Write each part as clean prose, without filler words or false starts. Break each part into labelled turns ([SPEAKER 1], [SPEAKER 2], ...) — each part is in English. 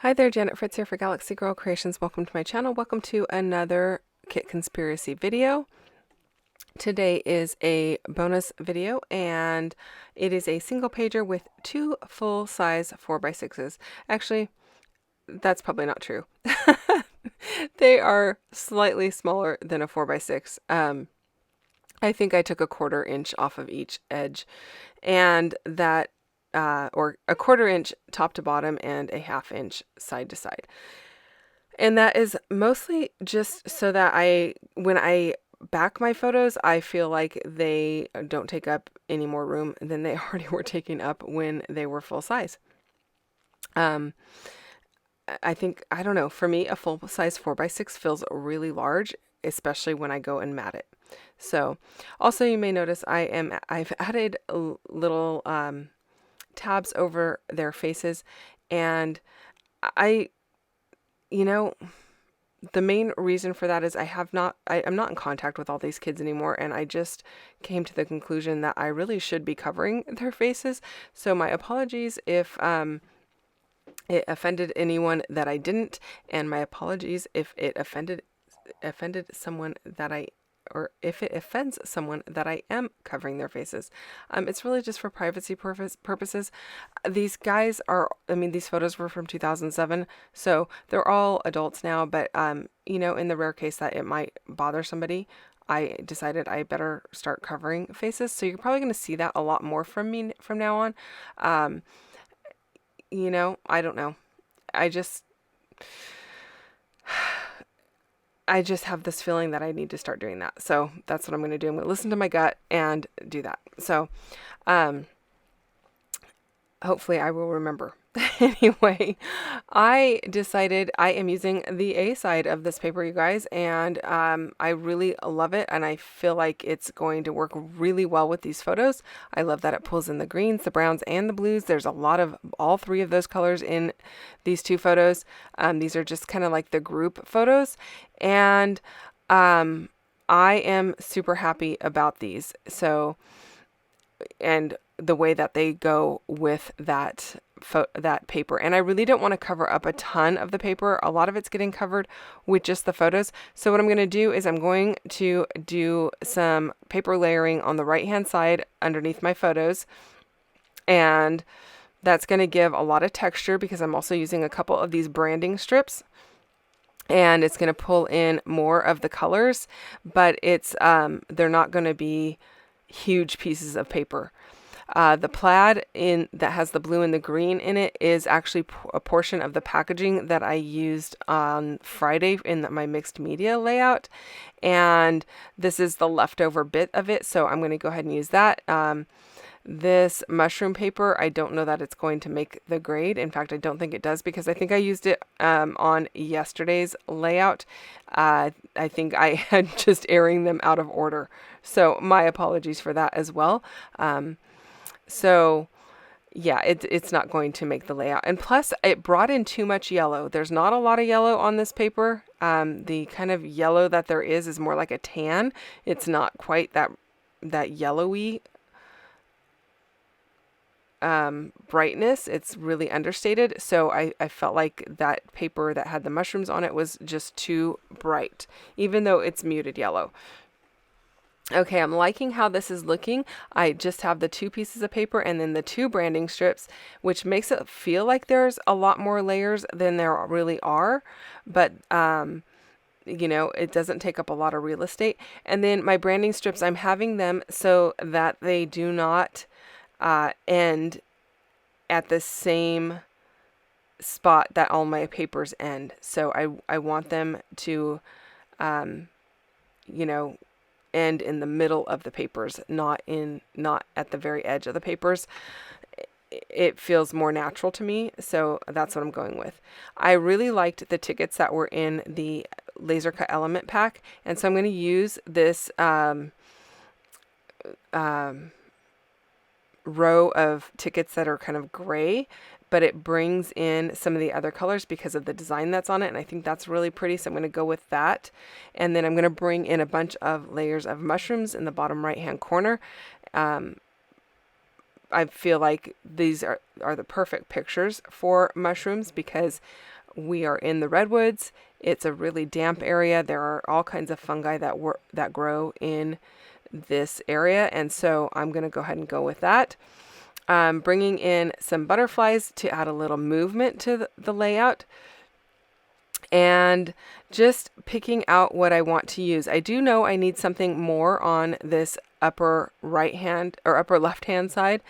[SPEAKER 1] Hi there, Janet Fritz here for Galaxy Girl Creations. Welcome to my channel. Welcome to another Kit Conspiracy video. Today is a bonus video and it is a single pager with two full-size 4x6s. Actually, that's probably not true. They are slightly smaller than a 4x6. I think I took a 1/4 inch off of each edge, and that or a 1/4 inch top to bottom and a 1/2 inch side to side. And that is mostly just so that when I back my photos, I feel like they don't take up any more room than they already were taking up when they were full size. I think, I don't know, for me, a full size 4x6 feels really large, especially when I go and mat it. So also you may notice I've added little tabs over their faces, and I, you know, the main reason for that is I'm not in contact with all these kids anymore, and I just came to the conclusion that I really should be covering their faces. So my apologies if it offended anyone that I didn't, and my apologies if it offended someone that or if it offends someone that I am covering their faces. It's really just for privacy purposes. These guys are, I mean, these photos were from 2007, so they're all adults now, but, you know, in the rare case that it might bother somebody, I decided I better start covering faces. So you're probably going to see that a lot more from me from now on. You know, I don't know. I just have this feeling that I need to start doing that. So that's what I'm going to do. I'm going to listen to my gut and do that. So, hopefully I will remember. Anyway, I decided I am using the A side of this paper, you guys, and I really love it, and I feel like it's going to work really well with these photos. I love that it pulls in the greens, the browns, and the blues. There's a lot of all three of those colors in these two photos. These are just kind of like the group photos, and I am super happy about these. So, and the way that they go with that paper. And I really don't want to cover up a ton of the paper. A lot of it's getting covered with just the photos. So what I'm going to do is I'm going to do some paper layering on the right hand side underneath my photos. And that's going to give a lot of texture because I'm also using a couple of these branding strips. And it's going to pull in more of the colors, but it's they're not going to be huge pieces of paper. The plaid that has the blue and the green in it is actually a portion of the packaging that I used on Friday in my mixed media layout, and this is the leftover bit of it, so I'm going to go ahead and use that. This mushroom paper, I don't know that it's going to make the grade. In fact, I don't think it does because I think I used it on yesterday's layout. I think I had just airing them out of order. So my apologies for that as well. So yeah, it's not going to make the layout. And plus, it brought in too much yellow. There's not a lot of yellow on this paper. The kind of yellow that there is more like a tan. It's not quite that yellowy brightness. It's really understated. So I felt like that paper that had the mushrooms on it was just too bright, even though it's muted yellow. Okay, I'm liking how this is looking. I just have the two pieces of paper and then the two branding strips, which makes it feel like there's a lot more layers than there really are. But, you know, it doesn't take up a lot of real estate. And then my branding strips, I'm having them so that they do not end at the same spot that all my papers end. So I want them to, you know, end in the middle of the papers, not at the very edge of the papers. It feels more natural to me, so that's what I'm going with. I really liked the tickets that were in the laser cut element pack, and so I'm going to use this row of tickets that are kind of gray, but it brings in some of the other colors because of the design that's on it, and I think that's really pretty, so I'm going to go with that. And then I'm going to bring in a bunch of layers of mushrooms in the bottom right hand corner. I feel like these are the perfect pictures for mushrooms because we are in the redwoods. It's a really damp area. There are all kinds of fungi that grow in this area, and so I'm going to go ahead and go with that. Bringing in some butterflies to add a little movement to the layout, and just picking out what I want to use. I do know I need something more on this upper right hand or upper left hand side.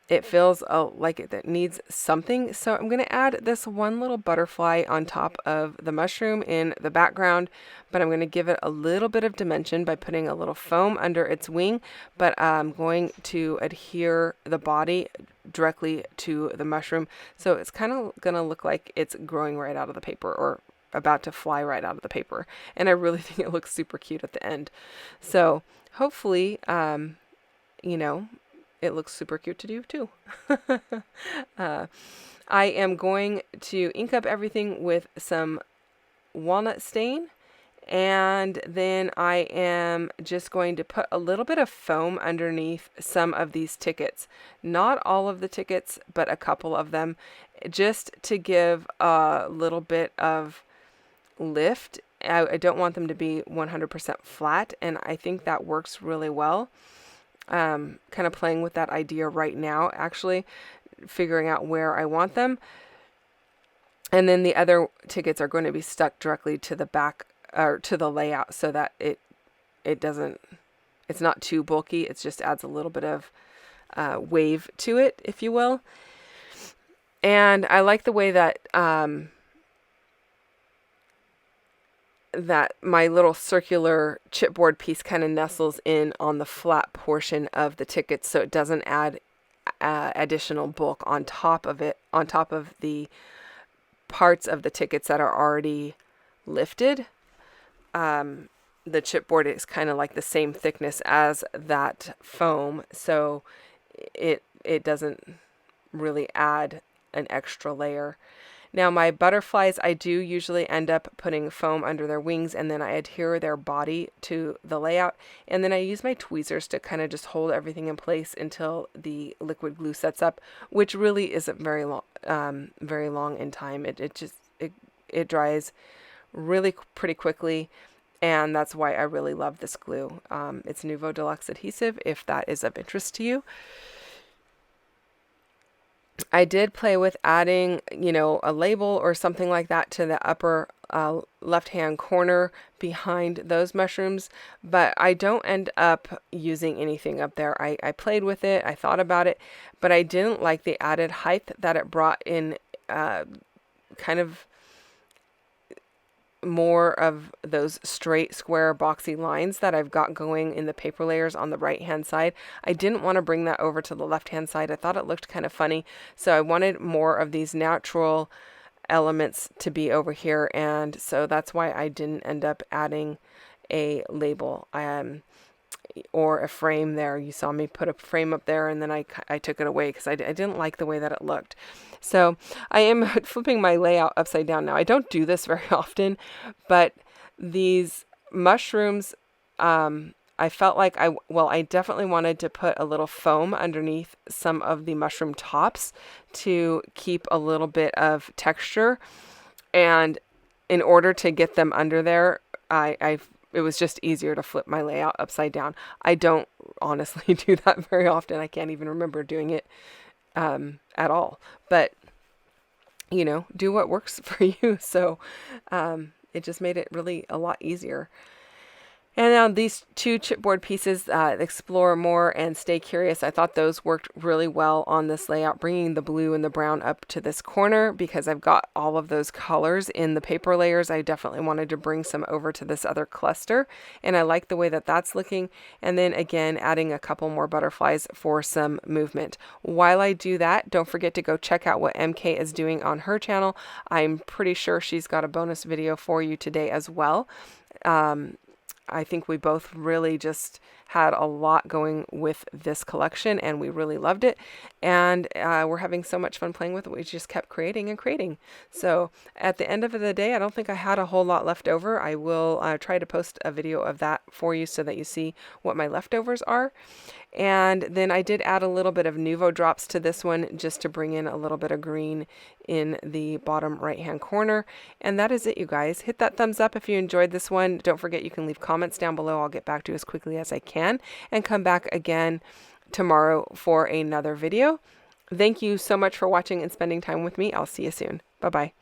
[SPEAKER 1] It feels like it needs something. So I'm going to add this one little butterfly on top of the mushroom in the background, but I'm going to give it a little bit of dimension by putting a little foam under its wing, but I'm going to adhere the body directly to the mushroom. So it's kind of going to look like it's growing right out of the paper or about to fly right out of the paper. And I really think it looks super cute at the end. So hopefully, you know, it looks super cute to do too. I am going to ink up everything with some walnut stain, and then I am just going to put a little bit of foam underneath some of these tickets. Not all of the tickets, but a couple of them, just to give a little bit of lift. I don't want them to be 100% flat, and I think that works really well. Kind of playing with that idea right now, actually figuring out where I want them. And then the other tickets are going to be stuck directly to the back or to the layout so that it's not too bulky. It just adds a little bit of wave to it, if you will. And I like the way that that my little circular chipboard piece kind of nestles in on the flat portion of the tickets, so it doesn't add additional bulk on top of it, on top of the parts of the tickets that are already lifted. The chipboard is kind of like the same thickness as that foam, so it doesn't really add an extra layer. Now my butterflies, I do usually end up putting foam under their wings, and then I adhere their body to the layout, and then I use my tweezers to kind of just hold everything in place until the liquid glue sets up, which really isn't very long in time. It dries really pretty quickly, and that's why I really love this glue. It's Nuvo Deluxe Adhesive, if that is of interest to you. I did play with adding, a label or something like that to the upper left-hand corner behind those mushrooms, but I don't end up using anything up there. I played with it, I thought about it, but I didn't like the added height that it brought in, kind of more of those straight, square, boxy lines that I've got going in the paper layers on the right hand side. I didn't want to bring that over to the left hand side. I thought it looked kind of funny, so I wanted more of these natural elements to be over here, and so that's why I didn't end up adding a label or a frame there. You saw me put a frame up there, and then I took it away because I didn't like the way that it looked. So I am flipping my layout upside down now. I don't do this very often, but these mushrooms, I felt like I definitely wanted to put a little foam underneath some of the mushroom tops to keep a little bit of texture. And in order to get them under there, it was just easier to flip my layout upside down. I don't honestly do that very often. I can't even remember doing it at all. But, do what works for you. So it just made it really a lot easier. And now these two chipboard pieces, Explore More and Stay Curious, I thought those worked really well on this layout, bringing the blue and the brown up to this corner because I've got all of those colors in the paper layers. I definitely wanted to bring some over to this other cluster, and I like the way that that's looking. And then again, adding a couple more butterflies for some movement. While I do that, don't forget to go check out what MK is doing on her channel. I'm pretty sure she's got a bonus video for you today as well. I think we both really just had a lot going with this collection, and we really loved it. And we're having so much fun playing with it. We just kept creating and creating. So at the end of the day, I don't think I had a whole lot left over. I will try to post a video of that for you so that you see what my leftovers are. And then I did add a little bit of Nuvo drops to this one just to bring in a little bit of green in the bottom right hand corner. And that is it, you guys. Hit that thumbs up if you enjoyed this one. Don't forget you can leave comments down below. I'll get back to you as quickly as I can and come back again tomorrow for another video. Thank you so much for watching and spending time with me. I'll see you soon. Bye-bye.